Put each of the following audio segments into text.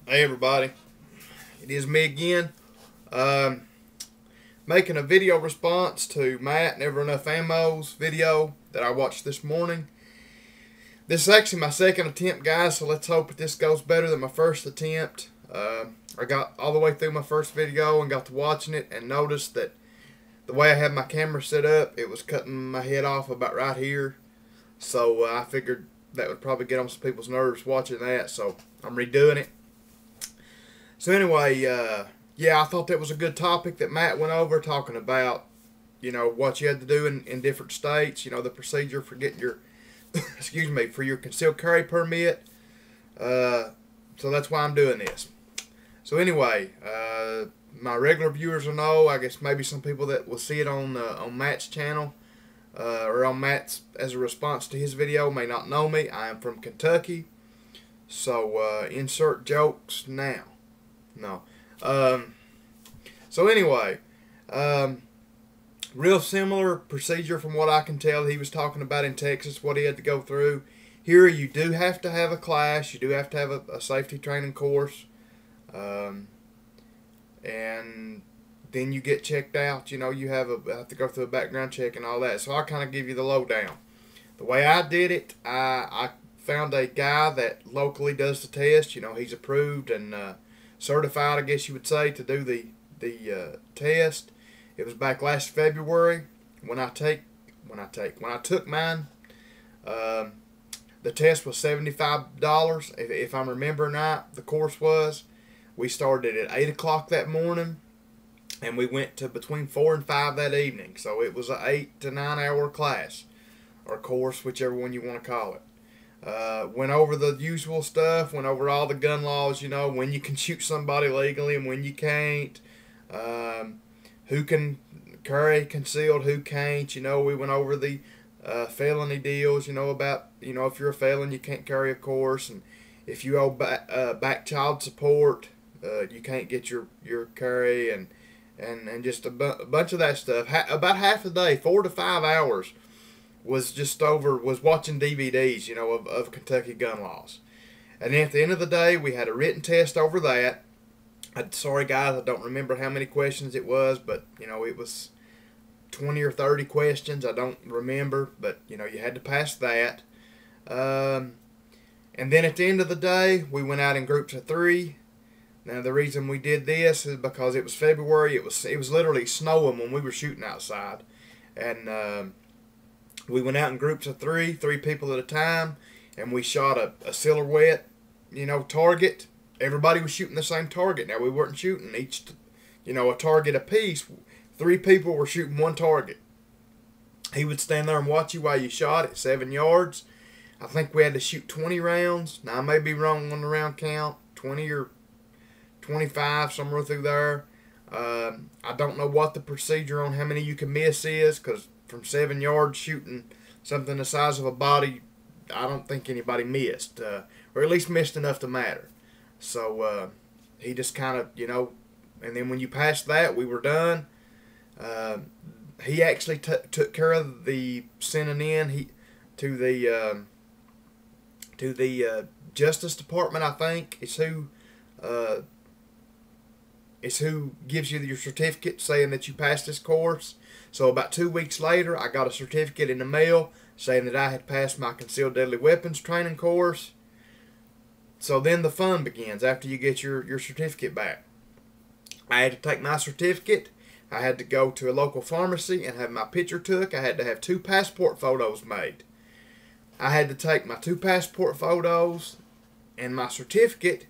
Hey everybody, it is me again, making a video response to Matt Never Enough Ammo's video that I watched this morning. This is actually my second attempt, guys, so let's hope that this goes better than my first attempt. I got all the way through my first video and got to watching it and noticed that the way I had my camera set up, it was cutting my head off about right here. So I figured that would probably get on some people's nerves watching that, so I'm redoing it. So anyway, yeah, I thought that was a good topic that Matt went over, talking about, what you had to do in different states, the procedure for getting your, excuse me, for your concealed carry permit. So that's why I'm doing this. So anyway, my regular viewers will know, I guess maybe some people that will see it on Matt's channel, or on Matt's as a response to his video may not know me. I am from Kentucky. So insert jokes now. No. So anyway, real similar procedure from what I can tell. He was talking about in Texas what he had to go through. Here you do have to have a class. You do have to have a safety training course. And then you get checked out. You have to go through a background check and all that. So I'll kind of give you the lowdown. The way I did it, I found a guy that locally does the test. He's approved and certified, I guess you would say, to do the test. It was back last February when I took mine. The test was $75, if I'm remembering right. The course was. We started at 8 o'clock that morning, and we went to between 4 and 5 that evening. So it was an 8 to 9 hour class, or course, whichever one you want to call it. Went over the usual stuff, went over all the gun laws, when you can shoot somebody legally and when you can't, who can carry concealed, who can't, we went over the felony deals, about, if you're a felon, you can't carry, of course, and if you owe back child support, you can't get your carry, and just a bunch of that stuff. About half a day, 4 to 5 hours, was watching DVDs, of Kentucky gun laws. And then at the end of the day, we had a written test over that. Sorry guys, I don't remember how many questions it was, but, it was 20 or 30 questions. I don't remember, but, you had to pass that. And then at the end of the day, we went out in groups of 3. Now, the reason we did this is because it was February. It was literally snowing when we were shooting outside. And, we went out in groups of 3 people at a time, and we shot a silhouette, target. Everybody was shooting the same target. Now, we weren't shooting each, a target apiece. 3 people were shooting one target. He would stand there and watch you while you shot at 7 yards. I think we had to shoot 20 rounds. Now, I may be wrong on the round count, 20 or 25, somewhere through there. I don't know what the procedure on how many you can miss is, because from 7 yards shooting something the size of a body, I don't think anybody missed, or at least missed enough to matter. So he just kind of, and then when you passed that, we were done. He actually took care of the sending in to the Justice Department. I think is who gives you your certificate saying that you passed this course. So about 2 weeks later, I got a certificate in the mail saying that I had passed my concealed deadly weapons training course. So then the fun begins after you get your certificate back. I had to take my certificate. I had to go to a local pharmacy and have my picture took. I had to have 2 passport photos made. I had to take my 2 passport photos and my certificate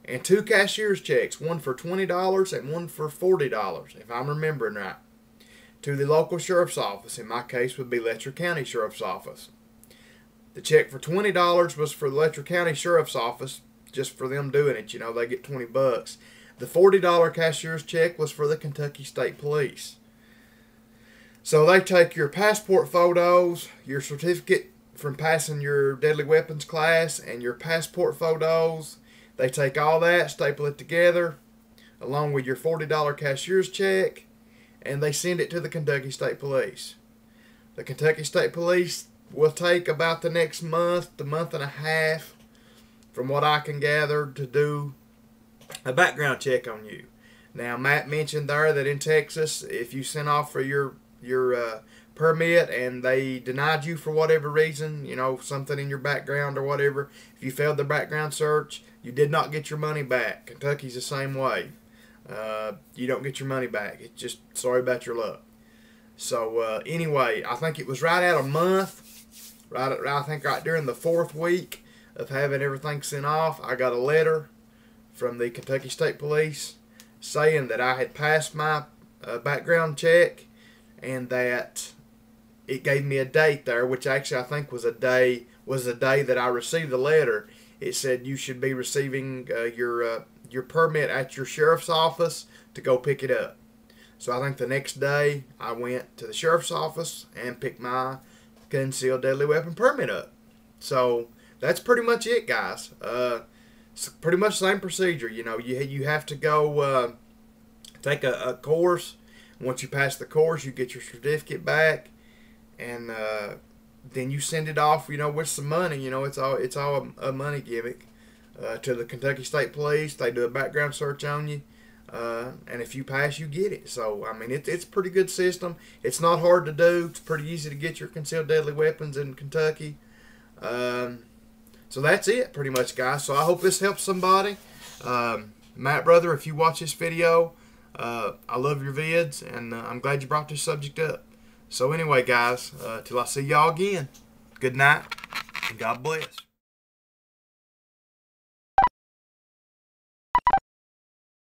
and 2 cashier's checks, one for $20 and one for $40, if I'm remembering right, to the local sheriff's office. In my case, would be Letcher County Sheriff's Office. The check for $20 was for the Letcher County Sheriff's Office, just for them doing it. They get $20. The $40 cashier's check was for the Kentucky State Police. So they take your passport photos, your certificate from passing your deadly weapons class, and your passport photos. They take all that, staple it together, along with your $40 cashier's check, and they send it to the Kentucky State Police. The Kentucky State Police will take about the next month, the month and a half, from what I can gather, to do a background check on you. Now, Matt mentioned there that in Texas, if you sent off for your permit and they denied you for whatever reason, you know, something in your background or whatever, if you failed the background search, you did not get your money back. Kentucky's the same way. You don't get your money back. It's just sorry about your luck. So anyway, I think it was right at a month, I think right during the 4th week of having everything sent off, I got a letter from the Kentucky State Police saying that I had passed my background check, and that it gave me a date there, which actually I think was the day that I received the letter. It said you should be receiving your permit at your sheriff's office to go pick it up. So I think the next day I went to the sheriff's office and picked my concealed deadly weapon permit up. So that's pretty much it, guys. It's pretty much the same procedure. You know, you have to go take a course. Once you pass the course, you get your certificate back, and then you send it off, you know, with some money. You know, it's all a money gimmick to the Kentucky State Police. They do a background search on you, and if you pass, you get it. So, I mean, it's a pretty good system. It's not hard to do. It's pretty easy to get your concealed deadly weapons in Kentucky. So that's it, pretty much, guys. So I hope this helps somebody. Matt, brother, if you watch this video, I love your vids, and I'm glad you brought this subject up. So anyway, guys, till I see y'all again, good night, and God bless.